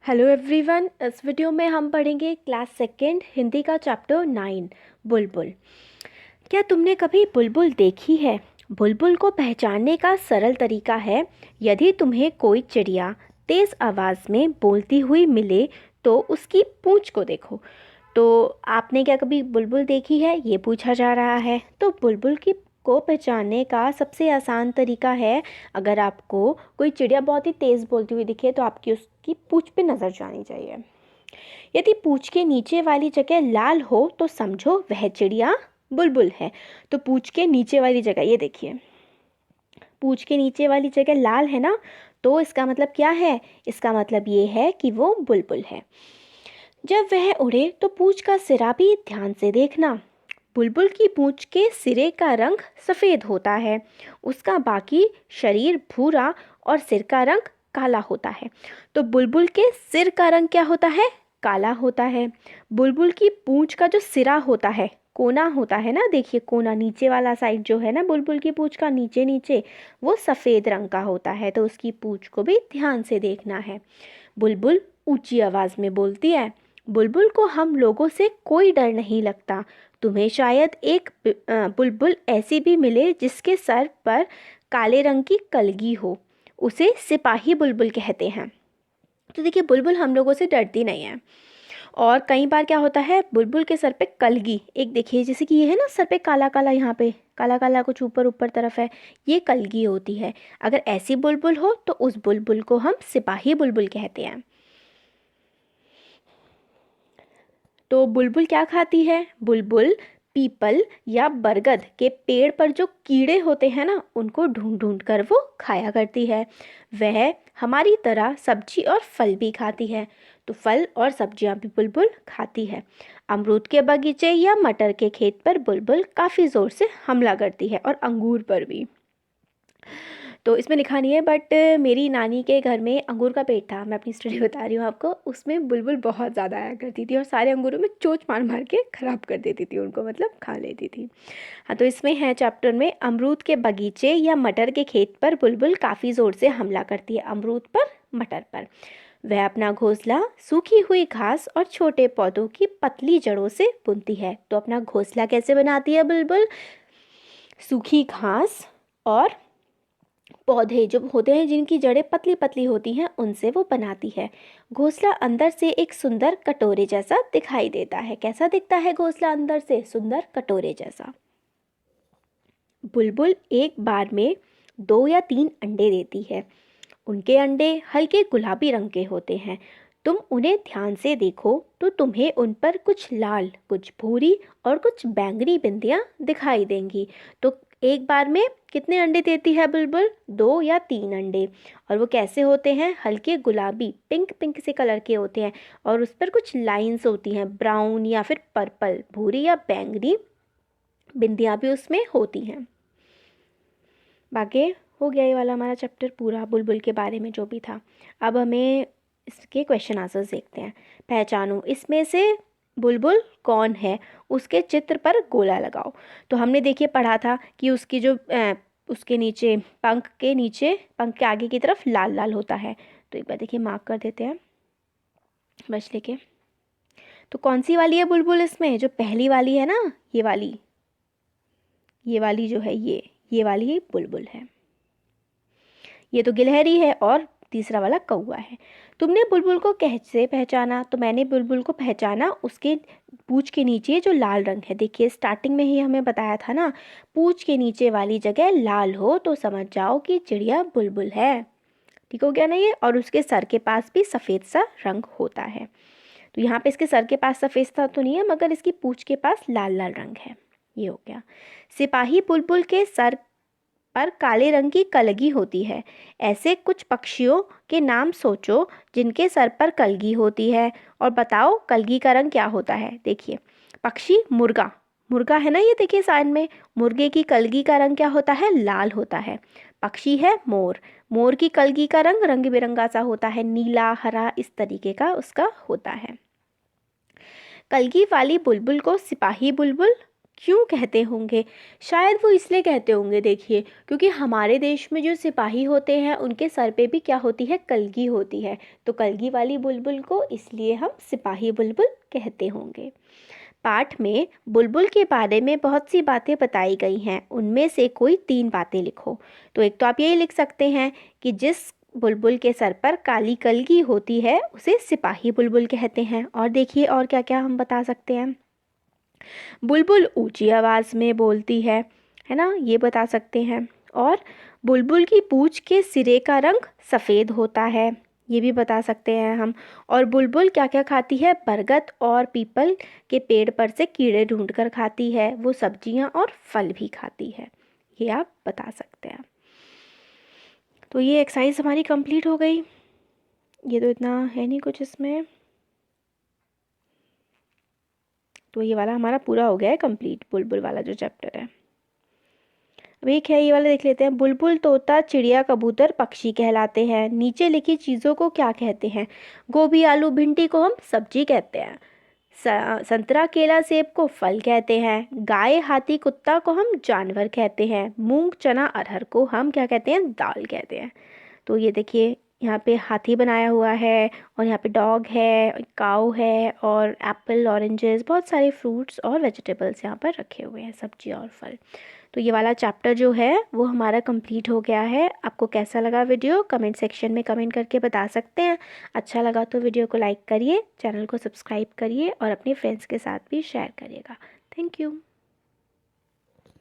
Hello everyone. इस video में हम पढ़ेंगे क्लास सेकेंड हिंदी का चैप्टर 9 बुलबुल। क्या तुमने कभी बुलबुल देखी है? बुलबुल को पहचानने का सरल तरीका है, यदि तुम्हें कोई चिड़िया तेज़ आवाज़ में बोलती हुई मिले तो उसकी पूंछ को देखो। तो आपने क्या कभी बुलबुल देखी है, ये पूछा जा रहा है। तो बुलबुल की को पहचानने का सबसे आसान तरीका है, अगर आपको कोई चिड़िया बहुत ही तेज़ बोलती हुई दिखे तो आपकी उसकी पूंछ पे नज़र जानी चाहिए। यदि पूंछ के नीचे वाली जगह लाल हो तो समझो वह चिड़िया बुलबुल है। तो पूंछ के नीचे वाली जगह, ये देखिए, पूंछ के नीचे वाली जगह लाल है ना, तो इसका मतलब क्या है? इसका मतलब ये है कि वो बुलबुल है। जब वह उड़े तो पूंछ का सिरा भी ध्यान से देखना। बुलबुल की पूंछ के सिरे का रंग सफ़ेद होता है, उसका बाकी शरीर भूरा और सिर का रंग काला होता है। तो बुलबुल के सिर का रंग क्या होता है? काला होता है। बुलबुल की पूंछ का जो सिरा होता है, कोना होता है ना, देखिए कोना नीचे वाला साइड जो है ना बुलबुल की पूंछ का, नीचे नीचे वो सफ़ेद रंग का होता है। तो उसकी पूंछ को भी ध्यान से देखना है। बुलबुल ऊंची आवाज़ में बोलती है। बुलबुल को हम लोगों से कोई डर नहीं लगता। तुम्हें शायद एक बुलबुल ऐसी भी मिले जिसके सर पर काले रंग की कलगी हो, उसे सिपाही बुलबुल कहते हैं। तो देखिए, बुलबुल हम लोगों से डरती नहीं है। और कई बार क्या होता है, बुलबुल के सर पे कलगी, एक देखिए जैसे कि ये है ना, सर पे काला काला, यहाँ पे काला काला कुछ ऊपर ऊपर तरफ है, ये कलगी होती है। अगर ऐसी बुलबुल हो तो उस बुलबुल को हम सिपाही बुलबुल कहते हैं। तो बुलबुल क्या खाती है? बुलबुल पीपल या बरगद के पेड़ पर जो कीड़े होते हैं ना, उनको ढूंढ ढूंढ कर वो खाया करती है। वह हमारी तरह सब्जी और फल भी खाती है। तो फल और सब्जियां भी बुलबुल खाती है। अमरूद के बगीचे या मटर के खेत पर बुलबुल काफ़ी ज़ोर से हमला करती है, और अंगूर पर भी। तो इसमें लिखा नहीं है, बट मेरी नानी के घर में अंगूर का पेड़ था, मैं अपनी स्टोरी बता रही हूँ आपको। उसमें बुलबुल बहुत ज़्यादा आया करती थी और सारे अंगूरों में चोंच मार मार के ख़राब कर देती थी उनको, मतलब खा लेती थी। हाँ, तो इसमें है चैप्टर में, अमरूद के बगीचे या मटर के खेत पर बुलबुल काफ़ी ज़ोर से हमला करती है। अमरूद पर, मटर पर। वह अपना घोंसला सूखी हुई घास और छोटे पौधों की पतली जड़ों से बुनती है। तो अपना घोंसला कैसे बनाती है बुलबुल? सूखी घास और पौधे जो होते हैं जिनकी जड़ें पतली पतली होती हैं, उनसे वो बनाती है। घोंसला अंदर से एक सुंदर कटोरे जैसा दिखाई देता है। कैसा दिखता है घोंसला अंदर से? सुंदर कटोरे जैसा। बुलबुल एक बार में 2 या 3 अंडे देती है। उनके अंडे हल्के गुलाबी रंग के होते हैं। तुम उन्हें ध्यान से देखो तो तुम्हें उन पर कुछ लाल, कुछ भूरी और कुछ बैंगनी बिंदियां दिखाई देंगी। तो एक बार में कितने अंडे देती है बुलबुल? 2 या 3 अंडे। और वो कैसे होते हैं? हल्के गुलाबी, पिंक पिंक से कलर के होते हैं, और उस पर कुछ लाइंस होती हैं, ब्राउन या फिर पर्पल, भूरी या बैंगनी बिंदियां भी उसमें होती हैं। बाकी हो गया ये वाला हमारा चैप्टर पूरा, बुलबुल के बारे में जो भी था। अब हमें इसके क्वेश्चन आंसर्स देखते हैं। पहचानो, इसमें से बुलबुल कौन है? उसके चित्र पर गोला लगाओ। तो हमने देखिए पढ़ा था कि उसकी जो उसके नीचे, पंख के आगे की तरफ लाल लाल होता है। तो एक बार देखिए, मार्क कर देते हैं ब्रश लेके। तो कौन सी वाली है बुलबुल इसमें? जो पहली वाली है ना, ये वाली जो है, ये वाली ही बुलबुल है। ये तो गिलहरी है और तीसरा वाला कौवा है। तुमने बुलबुल को कैसे पहचाना? तो मैंने बुलबुल को पहचाना, उसके पूंछ के नीचे जो लाल रंग है, देखिए स्टार्टिंग में ही हमें बताया था ना, पूंछ के नीचे वाली जगह लाल हो तो समझ जाओ कि चिड़िया बुलबुल है। ठीक हो गया ना ये? और उसके सर के पास भी सफ़ेद सा रंग होता है। तो यहाँ पे इसके सर के पास सफ़ेद सा तो नहीं है, मगर इसकी पूंछ के पास लाल लाल रंग है। ये हो गया। सिपाही बुलबुल के सर पर काले रंग की कलगी होती है। ऐसे कुछ पक्षियों के नाम सोचो जिनके सर पर कलगी होती है, और बताओ कलगी का रंग क्या होता है। देखिए, पक्षी मुर्गा, मुर्गा है ना, ये देखिए साइड में, मुर्गे की कलगी का रंग क्या होता है? लाल होता है। पक्षी है मोर, मोर की कलगी का रंग रंग बिरंगा सा होता है, नीला, हरा, इस तरीके का उसका होता है। कलगी वाली बुलबुल को सिपाही बुलबुल क्यों कहते होंगे? शायद वो इसलिए कहते होंगे, देखिए, क्योंकि हमारे देश में जो सिपाही होते हैं उनके सर पे भी क्या होती है, कलगी होती है। तो कलगी वाली बुलबुल को इसलिए हम सिपाही बुलबुल कहते होंगे। पाठ में बुलबुल के बारे में बहुत सी बातें बताई गई हैं, उनमें से कोई 3 बातें लिखो। तो एक तो आप यही लिख सकते हैं कि जिस बुलबुल के सर पर काली कलगी होती है उसे सिपाही बुलबुल कहते हैं। और देखिए और क्या क्या हम बता सकते हैं। बुलबुल ऊंची आवाज़ में बोलती है ना, ये बता सकते हैं। और बुलबुल की पूंछ के सिरे का रंग सफ़ेद होता है, ये भी बता सकते हैं हम। और बुलबुल क्या क्या खाती है, बरगद और पीपल के पेड़ पर से कीड़े ढूंढ कर खाती है, वो सब्जियां और फल भी खाती है, ये आप बता सकते हैं। तो ये एक्सरसाइज हमारी कंप्लीट हो गई। ये तो इतना है नहीं कुछ इसमें, तो ये वाला हमारा पूरा हो गया है कंप्लीट, बुलबुल वाला जो चैप्टर है। अब एक है ये वाला देख लेते हैं। बुलबुल, तोता, चिड़िया, कबूतर पक्षी कहलाते हैं। नीचे लिखी चीज़ों को क्या कहते हैं? गोभी, आलू, भिंडी को हम सब्जी कहते हैं। संतरा, केला, सेब को फल कहते हैं। गाय, हाथी, कुत्ता को हम जानवर कहते हैं। मूंग, चना, अरहर को हम क्या कहते हैं, दाल कहते हैं। तो ये देखिए यहाँ पे हाथी बनाया हुआ है, और यहाँ पे डॉग है, काऊ है, और एप्पल, ऑरेंजेस, बहुत सारे फ्रूट्स और वेजिटेबल्स यहाँ पर रखे हुए हैं, सब्जी और फल। तो ये वाला चैप्टर जो है वो हमारा कंप्लीट हो गया है। आपको कैसा लगा वीडियो, कमेंट सेक्शन में कमेंट करके बता सकते हैं। अच्छा लगा तो वीडियो को लाइक करिए, चैनल को सब्सक्राइब करिए और अपने फ्रेंड्स के साथ भी शेयर करिएगा। Thank you.